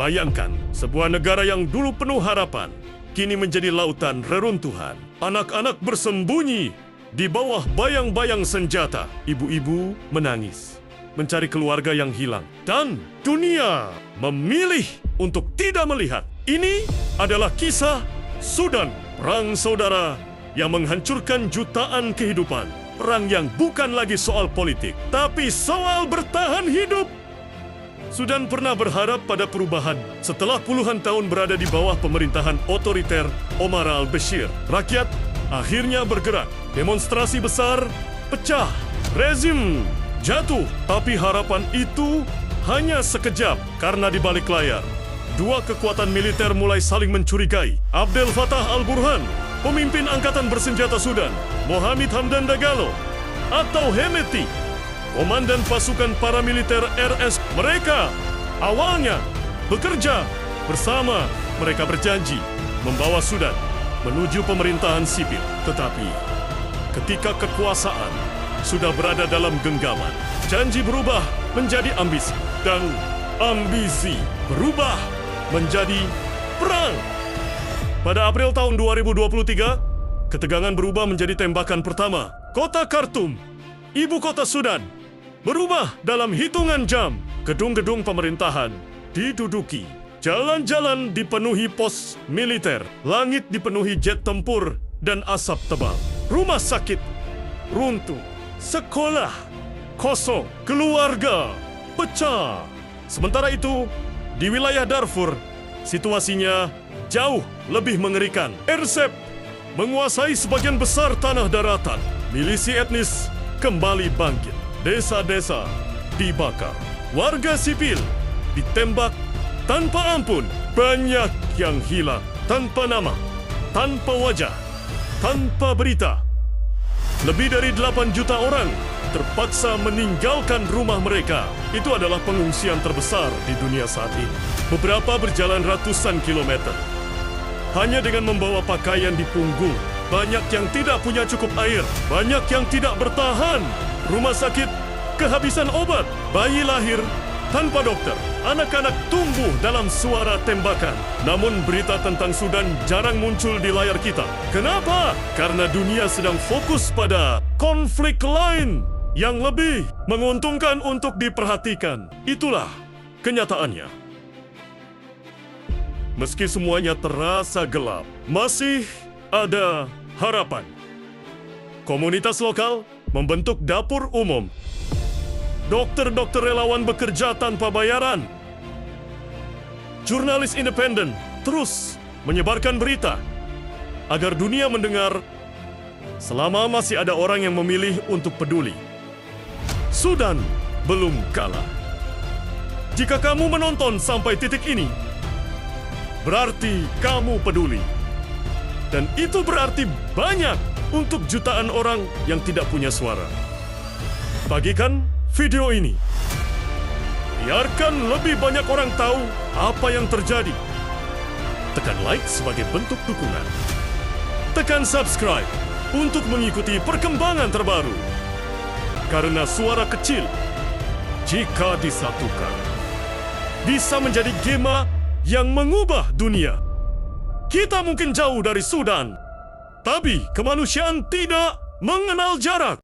Bayangkan, sebuah negara yang dulu penuh harapan, kini menjadi lautan reruntuhan. Anak-anak bersembunyi di bawah bayang-bayang senjata. Ibu-ibu menangis, mencari keluarga yang hilang. Dan dunia memilih untuk tidak melihat. Ini adalah kisah Sudan, perang saudara yang menghancurkan jutaan kehidupan. Perang yang bukan lagi soal politik, tapi soal bertahan hidup. Sudan pernah berharap pada perubahan setelah puluhan tahun berada di bawah pemerintahan otoriter Omar al-Bashir. Rakyat akhirnya bergerak. Demonstrasi besar pecah. Rezim jatuh. Tapi harapan itu hanya sekejap karena di balik layar dua kekuatan militer mulai saling mencurigai. Abdel Fattah al-Burhan, pemimpin angkatan bersenjata Sudan, Mohamed Hamdan Dagalo, atau Hemeti, komandan pasukan paramiliter RS. Mereka awalnya bekerja bersama. Mereka berjanji membawa Sudan menuju pemerintahan sipil. Tetapi ketika kekuasaan sudah berada dalam genggaman, janji berubah menjadi ambisi. Dan ambisi berubah menjadi perang. Pada April tahun 2023, ketegangan berubah menjadi tembakan pertama. Kota Khartoum, ibu kota Sudan, berubah dalam hitungan jam. Gedung-gedung pemerintahan diduduki. Jalan-jalan dipenuhi pos militer. Langit dipenuhi jet tempur dan asap tebal. Rumah sakit runtuh. Sekolah kosong. Keluarga pecah. Sementara itu, di wilayah Darfur, situasinya jauh lebih mengerikan. RSF menguasai sebagian besar tanah daratan. Milisi etnis kembali bangkit. Desa-desa dibakar. Warga sipil ditembak tanpa ampun. Banyak yang hilang tanpa nama, tanpa wajah, tanpa berita. Lebih dari 8 juta orang terpaksa meninggalkan rumah mereka. Itu adalah pengungsian terbesar di dunia saat ini. Beberapa berjalan ratusan kilometer hanya dengan membawa pakaian di punggung. Banyak yang tidak punya cukup air. Banyak yang tidak bertahan. Rumah sakit kehabisan obat. Bayi lahir tanpa dokter. Anak-anak tumbuh dalam suara tembakan. Namun berita tentang Sudan jarang muncul di layar kita. Kenapa? Karena dunia sedang fokus pada konflik lain yang lebih menguntungkan untuk diperhatikan. Itulah kenyataannya. Meski semuanya terasa gelap, masih ada harapan. Komunitas lokal membentuk dapur umum. Dokter-dokter relawan bekerja tanpa bayaran. Jurnalis independen terus menyebarkan berita agar dunia mendengar selama masih ada orang yang memilih untuk peduli. Sudan belum kalah. Jika kamu menonton sampai titik ini, berarti kamu peduli. Dan itu berarti banyak untuk jutaan orang yang tidak punya suara. Bagikan video ini. Biarkan lebih banyak orang tahu apa yang terjadi. Tekan like sebagai bentuk dukungan. Tekan subscribe untuk mengikuti perkembangan terbaru. Karena suara kecil, jika disatukan, bisa menjadi gema yang mengubah dunia. Kita mungkin jauh dari Sudan, tapi kemanusiaan tidak mengenal jarak.